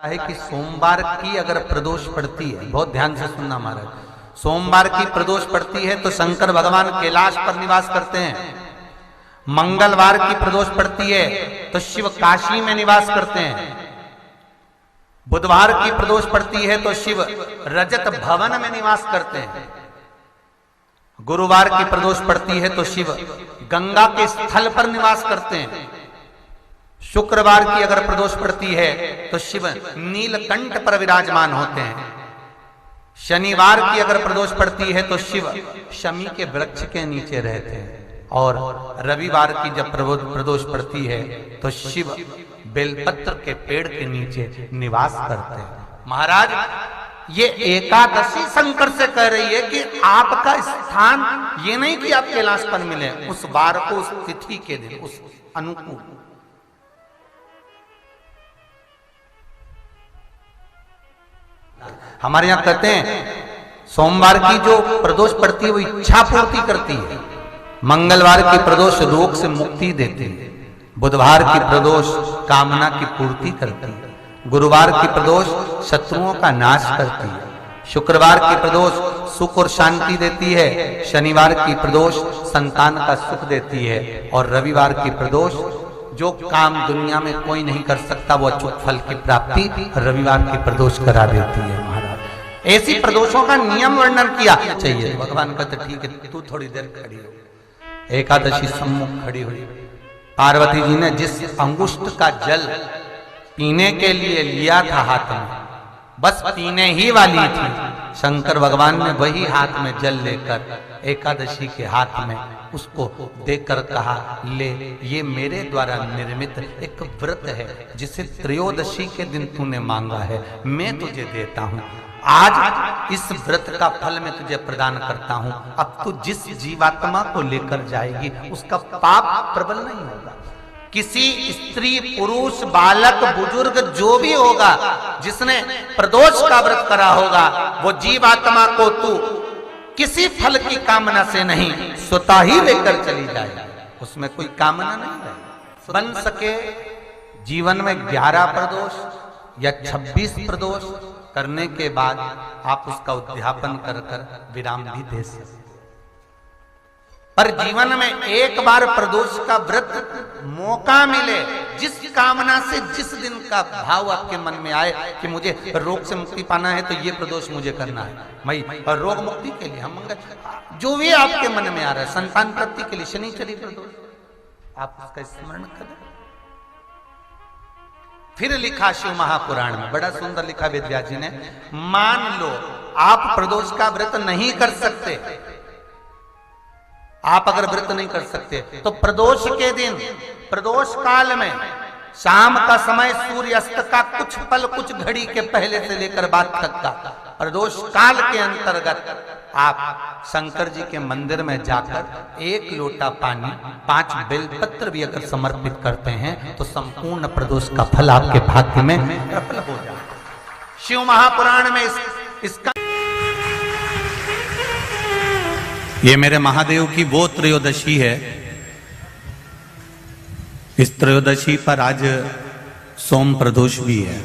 है कि सोमवार की अगर प्रदोष पड़ती है, बहुत ध्यान से सुनना महाराज, सोमवार की प्रदोष पड़ती है तो शंकर भगवान कैलाश पर निवास करते हैं। मंगलवार की प्रदोष पड़ती है तो शिव काशी में निवास करते हैं। बुधवार की प्रदोष पड़ती है तो शिव रजत भवन में निवास करते हैं। गुरुवार की प्रदोष पड़ती है तो शिव गंगा के स्थल पर निवास करते हैं। शुक्रवार की अगर प्रदोष पड़ती है तो शिव नीलकंठ पर विराजमान होते हैं। शनिवार की अगर प्रदोष पड़ती है तो शिव शमी के वृक्ष के नीचे रहते हैं। और रविवार की जब प्रदोष पड़ती है तो शिव बेलपत्र के पेड़ के नीचे निवास करते हैं। महाराज ये एकादशी शंकर से कह रही है कि आपका स्थान ये नहीं कि आप कैलाश पर मिले, उस वार को, उस तिथि के दिन, उस अनुकूल। हमारे यहां कहते हैं सोमवार की जो प्रदोष पड़ती है वो इच्छा पूर्ति करती है। मंगलवार की प्रदोष रोग से मुक्ति देती है। बुधवार की प्रदोष कामना की पूर्ति करती है। गुरुवार की प्रदोष शत्रुओं का नाश करती है। शुक्रवार की प्रदोष सुख और शांति देती है। शनिवार की प्रदोष संतान का सुख देती है। और रविवार की प्रदोष जो काम दुनिया में कोई नहीं कर सकता वो अचूक फल की प्राप्ति रविवार की प्रदोष करा देती है। महाराज ऐसी प्रदोषों का नियम वर्णन किया चाहिए। भगवान कहते ठीक है तू थोड़ी देर खड़ी हो। एकादशी सम्मुख खड़ी हुई। पार्वती जी ने जिस अंगुष्ठ का जल पीने के लिए लिया था हाथ में, बस पीने ही वाली थी, शंकर भगवान ने वही हाथ में जल लेकर एकादशी के हाथ में उसको देकर कहा ले, ये मेरे द्वारा निर्मित एक व्रत है जिसे त्रयोदशी के दिन तूने मांगा है, मैं तुझे देता हूं। आज इस व्रत का फल मैं तुझे प्रदान करता हूं। अब तू जिस जीवात्मा को लेकर जाएगी उसका पाप प्रबल नहीं होगा। किसी स्त्री, पुरुष, बालक, बुजुर्ग जो भी होगा जिसने प्रदोष का व्रत करा होगा वो जीवात्मा को तू किसी फल की कामना से नहीं स्वतः ही लेकर चली जाए। उसमें कोई कामना नहीं है। बन सके जीवन में 11 प्रदोष या 26 प्रदोष करने के बाद आप उसका उद्यापन कर कर विराम भी दे सकते। पर जीवन में एक बार प्रदोष का व्रत मौका मिले, जिस कामना से जिस दिन का भाव आपके मन में आए कि मुझे रोग से मुक्ति पाना है तो ये प्रदोष मुझे करना है, मैं रोग मुक्ति के लिए, हम जो भी आपके मन में आ रहा है, संतान प्राप्ति के लिए शनिचरी प्रदोष, आप उसका स्मरण करें। फिर लिखा शिव महापुराण में, बड़ा सुंदर लिखा वेदव्यास जी ने, मान लो आप प्रदोष का व्रत नहीं कर सकते, आप अगर व्रत नहीं कर सकते तो प्रदोष के दिन, प्रदोष काल में शाम का समय सूर्यास्त का कुछ पल, कुछ घड़ी के पहले से लेकर बाद तक का प्रदोष काल के अंतर्गत आप शंकर जी के मंदिर में जाकर 1 लोटा पानी, 5 बेलपत्र भी अगर समर्पित करते हैं तो संपूर्ण प्रदोष का फल आपके भाग्य में प्रबल हो जाए। शिव महापुराण में इसका ये मेरे महादेव की वो त्रयोदशी है। इस त्रयोदशी पर आज सोम प्रदोष भी है।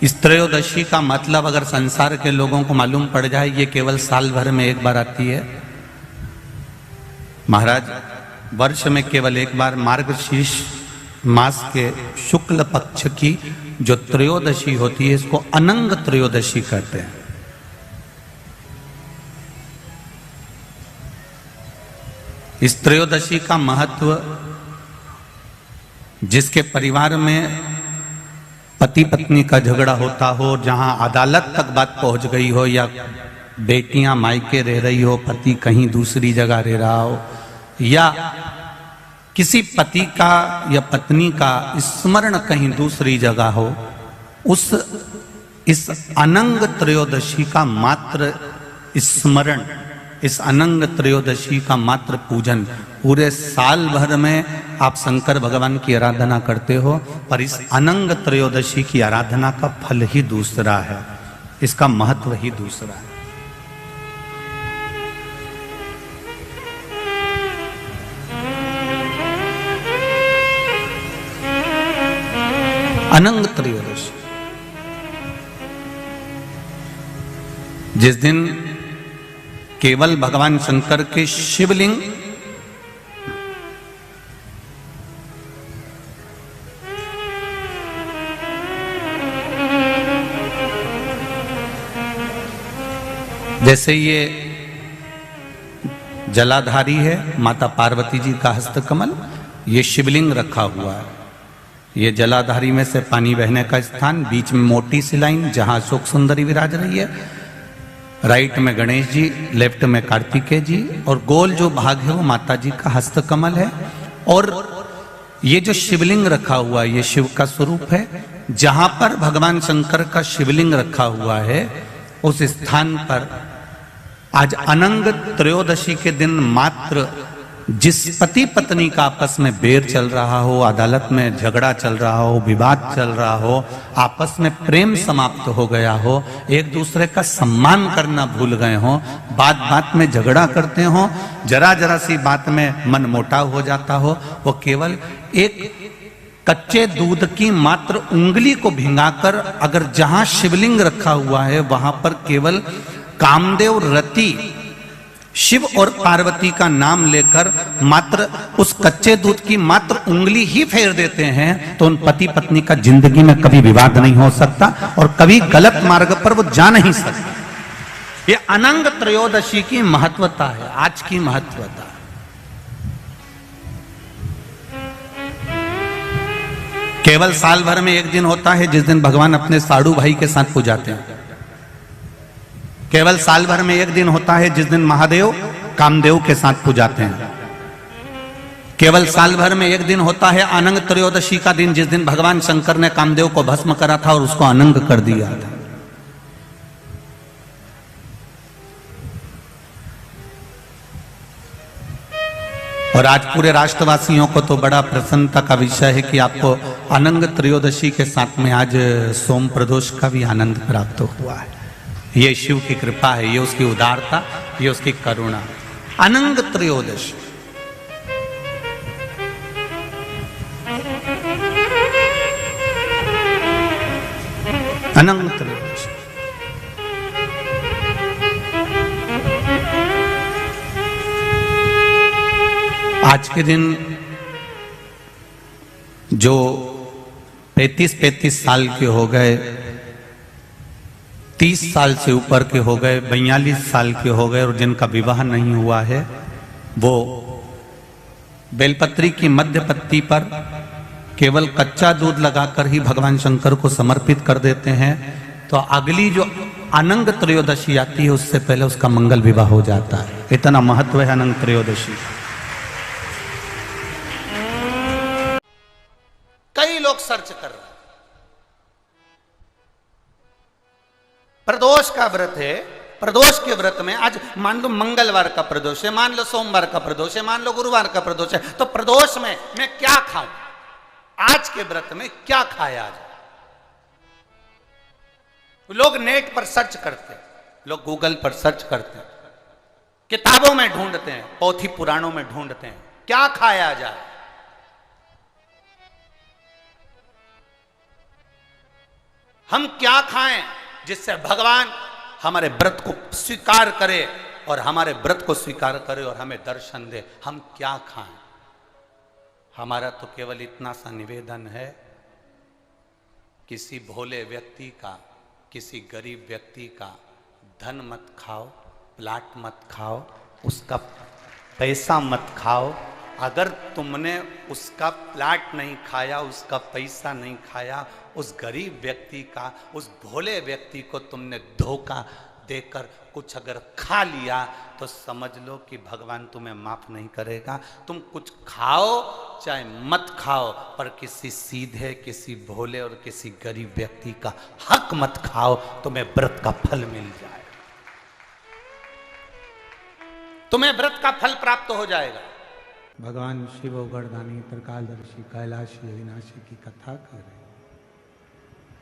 इस त्रयोदशी का मतलब अगर संसार के लोगों को मालूम पड़ जाए, ये केवल साल भर में एक बार आती है। महाराज वर्ष में केवल एक बार मार्गशीर्ष मास के शुक्ल पक्ष की जो त्रयोदशी होती है इसको अनंग त्रयोदशी कहते हैं। इस त्रयोदशी का महत्व, जिसके परिवार में पति पत्नी का झगड़ा होता हो, जहां अदालत तक बात पहुंच गई हो, या बेटियां मायके रह रही हो, पति कहीं दूसरी जगह रह रहा हो, या किसी पति का या पत्नी का स्मरण कहीं दूसरी जगह हो, इस अनंग त्रयोदशी का मात्र स्मरण, इस अनंग त्रयोदशी का मात्र पूजन, पूरे साल भर में आप शंकर भगवान की आराधना करते हो, पर इस अनंग त्रयोदशी की आराधना का फल ही दूसरा है, इसका महत्व ही दूसरा है। अनंग त्रयोदशी, जिस दिन केवल भगवान शंकर के शिवलिंग जैसे ये जलाधारी है माता पार्वती जी का हस्तकमल, ये शिवलिंग रखा हुआ है। ये जलाधारी में से पानी बहने का स्थान, बीच में मोटी सी लाइन जहां अशोक सुंदरी विराज रही है, राइट में गणेश जी, लेफ्ट में कार्तिकेय जी, और गोल जो भाग है वो माता जी का हस्तकमल है। और ये जो शिवलिंग रखा हुआ है ये शिव का स्वरूप है। जहां पर भगवान शंकर का शिवलिंग रखा हुआ है उस स्थान पर आज अनंग त्रयोदशी के दिन मात्र जिस पति पत्नी का आपस में बैर चल रहा हो, अदालत में झगड़ा चल रहा हो, विवाद चल रहा हो, आपस में प्रेम समाप्त हो गया हो, एक दूसरे का सम्मान करना भूल गए हो, बात बात में झगड़ा करते हो, जरा जरा सी बात में मन मोटाव हो जाता हो, वो केवल एक कच्चे दूध की मात्र उंगली को भिंगाकर अगर जहां शिवलिंग रखा हुआ है वहां पर केवल कामदेव रति शिव और पार्वती का नाम लेकर मात्र उस कच्चे दूध की मात्र उंगली ही फेर देते हैं तो उन पति पत्नी का जिंदगी में कभी विवाद नहीं हो सकता और कभी गलत मार्ग पर वो जा नहीं सकते। ये अनंग त्रयोदशी की महत्वता है, आज की महत्वता। केवल साल भर में एक दिन होता है जिस दिन भगवान अपने साड़ू भाई के साथ पूजाते हैं। केवल साल भर में एक दिन होता है जिस दिन महादेव कामदेव के साथ पूजाते हैं। केवल साल भर में एक दिन होता है अनंग त्रयोदशी का दिन जिस दिन भगवान शंकर ने कामदेव को भस्म करा था और उसको अनंग कर दिया था। और आज पूरे राष्ट्रवासियों को तो बड़ा प्रसन्नता का विषय है कि आपको अनंग त्रयोदशी के साथ में आज सोम प्रदोष का भी आनंद प्राप्त हुआ है। ये शिव की कृपा है, ये उसकी उदारता, ये उसकी करुणा। अनंग त्रयोदशी अनंग त्रयोदशी आज के दिन जो 35 साल के हो गए, 30 साल से ऊपर के हो गए, 42 साल के हो गए और जिनका विवाह नहीं हुआ है वो बेलपत्री की मध्य पत्ती पर केवल कच्चा दूध लगाकर ही भगवान शंकर को समर्पित कर देते हैं तो अगली जो अनंग त्रयोदशी आती है उससे पहले उसका मंगल विवाह हो जाता है। इतना महत्व है अनंग त्रयोदशी। कई लोग सर्च कर रहे हैं, प्रदोष का व्रत है, प्रदोष के व्रत में आज मान लो मंगलवार का प्रदोष है, मान लो सोमवार का प्रदोष है, मान लो गुरुवार का प्रदोष है, तो प्रदोष में मैं क्या खाऊं, आज के व्रत में क्या खाया जाए। लोग नेट पर सर्च करते हैं, लोग गूगल पर सर्च करते हैं, किताबों में ढूंढते हैं, पोथी पुराणों में ढूंढते हैं क्या खाया जाए। हम क्या खाएं जिससे भगवान हमारे व्रत को स्वीकार करे और हमारे व्रत को स्वीकार करे और हमें दर्शन दे। हम क्या खाएं? हमारा तो केवल इतना सा निवेदन है, किसी भोले व्यक्ति का, किसी गरीब व्यक्ति का धन मत खाओ, प्लाट मत खाओ, उसका पैसा मत खाओ। अगर तुमने उसका प्लाट नहीं खाया, उसका पैसा नहीं खाया, उस गरीब व्यक्ति का, उस भोले व्यक्ति को तुमने धोखा देकर कुछ अगर खा लिया तो समझ लो कि भगवान तुम्हें माफ नहीं करेगा। तुम कुछ खाओ चाहे मत खाओ, पर किसी सीधे, किसी भोले और किसी गरीब व्यक्ति का हक मत खाओ, तुम्हें व्रत का फल मिल जाए, तुम्हें व्रत का फल प्राप्त हो जाएगा। भगवान शिव गर्दानी त्रिकालदर्शी कैलाशी अविनाशी की कथा कर रहे।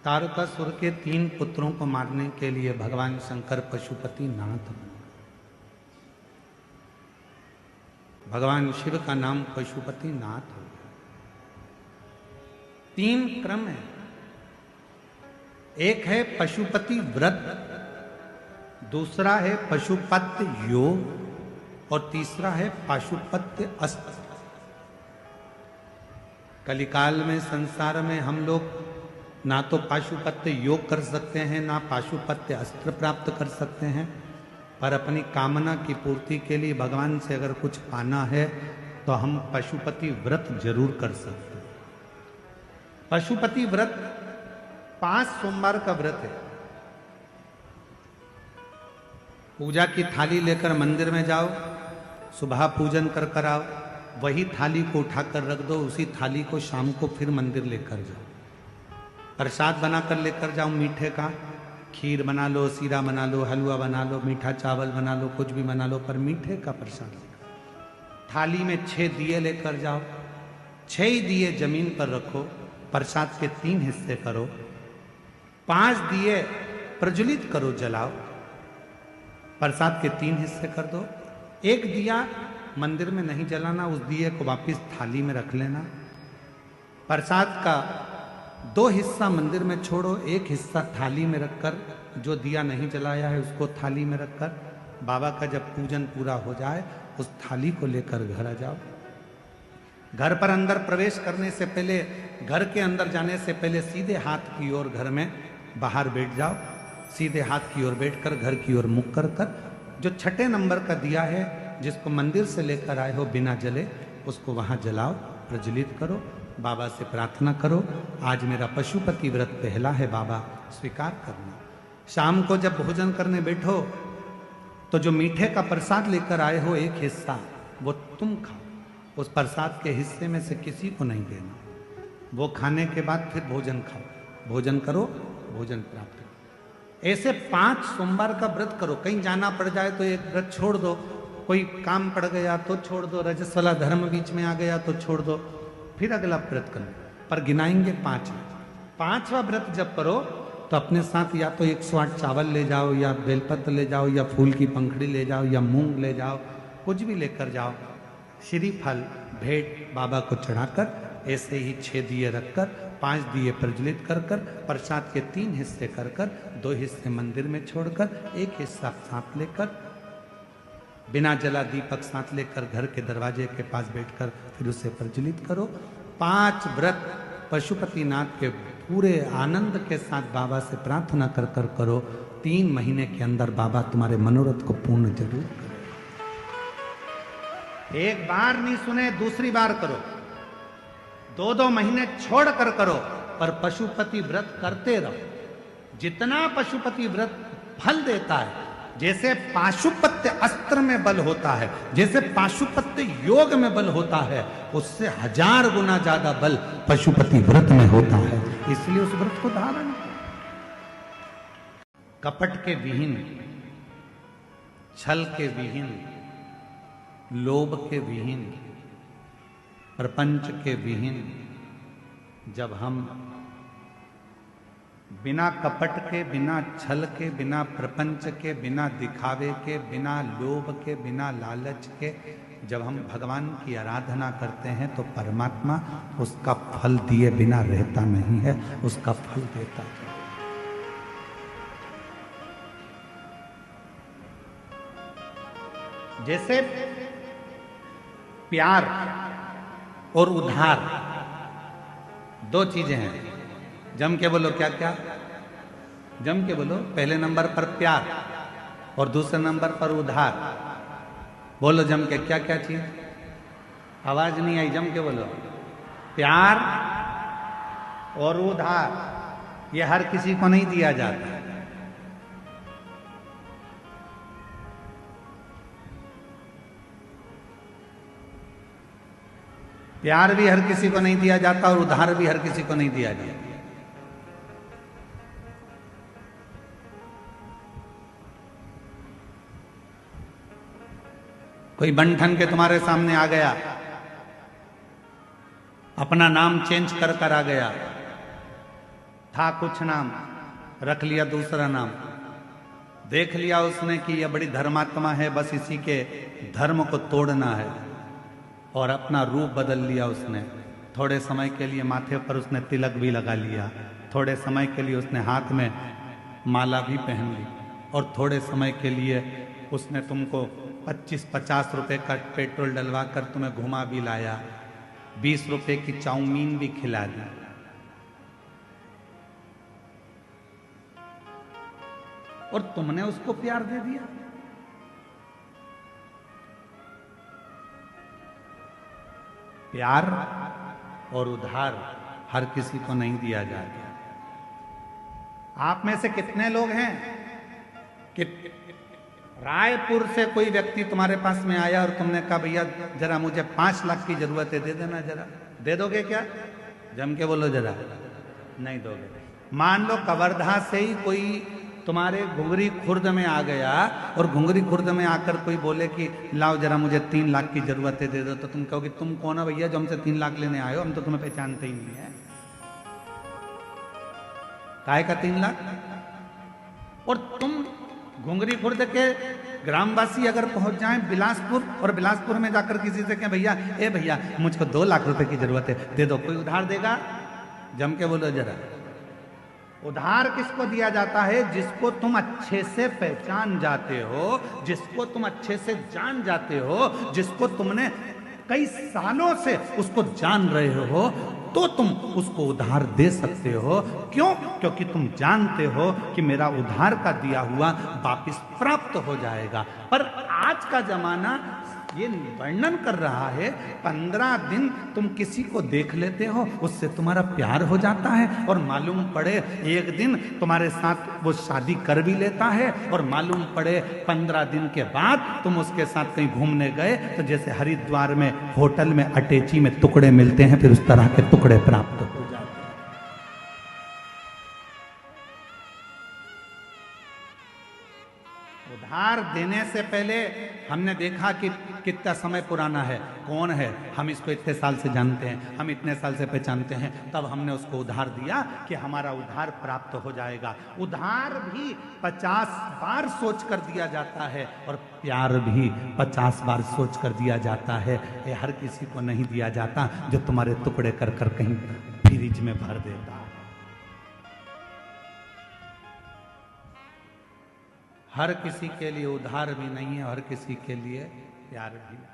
तारकासुर के 3 पुत्रों को मारने के लिए भगवान शंकर पशुपति नाथ बने। भगवान शिव का नाम पशुपति नाथ हो गया। 3 क्रम है, एक है पशुपति व्रत, दूसरा है पशुपत्य योग और तीसरा है पाशुपत्य अस्त्र। कलिकाल में संसार में हम लोग ना तो पाशुपत्य योग कर सकते हैं, ना पाशुपत्य अस्त्र प्राप्त कर सकते हैं, पर अपनी कामना की पूर्ति के लिए भगवान से अगर कुछ पाना है तो हम पशुपति व्रत जरूर कर सकते हैं। पशुपति व्रत 5 सोमवार का व्रत है। पूजा की थाली लेकर मंदिर में जाओ, सुबह पूजन कर आओ, वही थाली को उठाकर रख दो, उसी थाली को शाम को फिर मंदिर लेकर जाओ। प्रसाद बनाकर लेकर जाओ, मीठे का खीर बना लो, सीरा बना लो, हलवा बना लो, मीठा चावल बना लो, कुछ भी बना लो, पर मीठे का प्रसाद। थाली में 6 दिए लेकर जाओ, 6 ही दिए जमीन पर रखो, प्रसाद के 3 हिस्से करो, 5 दिए प्रज्वलित करो, जलाओ, प्रसाद के 3 हिस्से कर दो। एक दिया मंदिर में नहीं जलाना, उस दिए को वापस थाली में रख लेना। प्रसाद का 2 हिस्सा मंदिर में छोड़ो, 1 हिस्सा थाली में रखकर, जो दिया नहीं जलाया है उसको थाली में रखकर, बाबा का जब पूजन पूरा हो जाए उस थाली को लेकर घर आ जाओ। घर पर अंदर प्रवेश करने से पहले, घर के अंदर जाने से पहले सीधे हाथ की ओर घर में बाहर बैठ जाओ, सीधे हाथ की ओर बैठकर घर की ओर मुख कर जो 6ठे नंबर का दिया है जिसको मंदिर से लेकर आए हो बिना जले, उसको वहां जलाओ, प्रज्वलित करो, बाबा से प्रार्थना करो, आज मेरा पशुपति व्रत पहला है बाबा, स्वीकार करना। शाम को जब भोजन करने बैठो तो जो मीठे का प्रसाद लेकर आए हो 1 हिस्सा वो तुम खाओ, उस प्रसाद के हिस्से में से किसी को नहीं देना। वो खाने के बाद फिर भोजन खाओ, भोजन करो, भोजन प्राप्त करो। ऐसे 5 सोमवार का व्रत करो। कहीं जाना पड़ जाए तो एक व्रत छोड़ दो, कोई काम पड़ गया तो छोड़ दो, रजस वाला धर्म बीच में आ गया तो छोड़ दो, फिर अगला व्रत करो, पर गिनाएंगे 5। 5वां व्रत जब करो तो अपने साथ या तो 108 चावल ले जाओ, या बेलपत्र ले जाओ, या फूल की पंखड़ी ले जाओ, या मूंग ले जाओ, कुछ भी लेकर जाओ। श्रीफल भेंट बाबा को चढ़ाकर ऐसे ही 6 दिए रखकर, 5 दिए प्रज्वलित कर प्रसाद के 3 हिस्से कर 2 हिस्से मंदिर में छोड़कर, 1 हिस्सा साथ लेकर, बिना जला दीपक साथ लेकर घर के दरवाजे के पास बैठकर फिर उसे प्रज्वलित करो। 5 व्रत पशुपतिनाथ के पूरे आनंद के साथ बाबा से प्रार्थना कर करो। 3 महीने के अंदर बाबा तुम्हारे मनोरथ को पूर्ण जरूर करें। एक बार नहीं सुने, दूसरी बार करो, 2-2 महीने छोड़ कर करो, पर पशुपति व्रत करते रहो। जितना पशुपति व्रत फल देता है, जैसे पाशुपत्य अस्त्र में बल होता है, जैसे पाशुपत्य योग में बल होता है, उससे 1000 गुना ज्यादा बल पशुपति व्रत में होता है। इसलिए उस व्रत को धारण करो। कपट के विहीन, छल के विहीन, लोभ के विहीन, प्रपंच के विहीन, जब हम बिना कपट के, बिना छल के, बिना प्रपंच के, बिना दिखावे के, बिना लोभ के, बिना लालच के जब हम भगवान की आराधना करते हैं तो परमात्मा उसका फल दिए बिना रहता नहीं है, उसका फल देता है। जैसे प्यार और उधार 2 चीजें हैं। जम के बोलो, क्या क्या? जम के बोलो। पहले नंबर पर प्यार और दूसरे नंबर पर उधार। बोलो जम के, क्या क्या चीज? आवाज नहीं आई, जम के बोलो। प्यार और उधार, ये हर किसी को नहीं दिया जाता। प्यार भी हर किसी को नहीं दिया जाता और उधार भी हर किसी को नहीं दिया जाता। कोई बंठन के तुम्हारे सामने आ गया, अपना नाम चेंज कर आ गया, था कुछ नाम, रख लिया दूसरा नाम, देख लिया उसने कि यह बड़ी धर्मात्मा है, बस इसी के धर्म को तोड़ना है, और अपना रूप बदल लिया उसने, थोड़े समय के लिए माथे पर उसने तिलक भी लगा लिया, थोड़े समय के लिए उसने हाथ में माला भी पहन ली, और थोड़े समय के लिए उसने तुमको 25-50 रुपए का पेट्रोल डलवा कर तुम्हें घुमा भी लाया, 20 रुपए की चाउमीन भी खिला दी। और तुमने उसको प्यार दे दिया। प्यार और उधार हर किसी को नहीं दिया जाता। आप में से कितने लोग हैं कि रायपुर से कोई व्यक्ति तुम्हारे पास में आया और तुमने कहा भैया जरा मुझे 5 लाख की जरूरत है, दे देना जरा, दे दोगे क्या? जम के बोलो जरा, नहीं दोगे। मान लो कवर्धा से ही कोई तुम्हारे घुंगरी खुर्द में आ गया और घुंगरी खुर्द में आकर कोई बोले कि लाओ जरा मुझे 3 लाख की जरूरत है, दे दो, तो तुम कहोगे तुम कौन हो भैया जो हमसे 3 लाख लेने आए हो, हम तो तुम्हें पहचानते ही नहीं है। काय का 3 लाख? और तुम घुंगरी खुर्द के ग्रामवासी अगर पहुंच जाएं बिलासपुर और बिलासपुर में जाकर किसी से कहें भैया ए भैया मुझको 2 लाख रुपए की जरूरत है, दे दो, कोई उधार देगा? जम के बोलो जरा। उधार किसको दिया जाता है? जिसको तुम अच्छे से पहचान जाते हो, जिसको तुम अच्छे से जान जाते हो, जिसको तुमने कई सालों से उसको जान रहे हो, तो तुम उसको उधार दे सकते हो। क्यों? क्योंकि तुम जानते हो कि मेरा उधार का दिया हुआ वापिस प्राप्त हो जाएगा। पर आज का जमाना ये वर्णन कर रहा है 15 दिन तुम किसी को देख लेते हो, उससे तुम्हारा प्यार हो जाता है, और मालूम पड़े एक दिन तुम्हारे साथ वो शादी कर भी लेता है, और मालूम पड़े 15 दिन के बाद तुम उसके साथ कहीं घूमने गए तो जैसे हरिद्वार में होटल में अटैची में टुकड़े मिलते हैं, फिर उस तरह के टुकड़े प्राप्त हो जाते हैं। उधार देने से पहले हमने देखा कि कितना समय पुराना है, कौन है, हम इसको इतने साल से जानते हैं, हम इतने साल से पहचानते हैं, तब हमने उसको उधार दिया कि हमारा उधार प्राप्त हो जाएगा। उधार भी 50 बार सोच कर दिया जाता है और प्यार भी 50 बार सोच कर दिया जाता है। ये हर किसी को नहीं दिया जाता जो तुम्हारे टुकड़े कर कर कहीं फ्रिज में भर देता। हर किसी के लिए उधार भी नहीं है, हर किसी के लिए प्यार भी नहीं।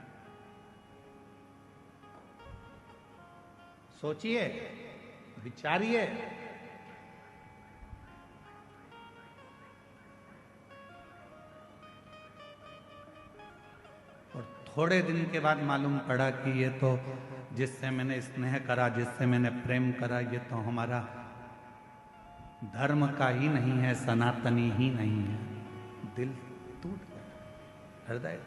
सोचिए, विचारिए। और थोड़े दिन के बाद मालूम पड़ा कि ये तो जिससे मैंने स्नेह करा, जिससे मैंने प्रेम करा, ये तो हमारा धर्म का ही नहीं है, सनातनी ही नहीं है। दिल टूट गया, हृदय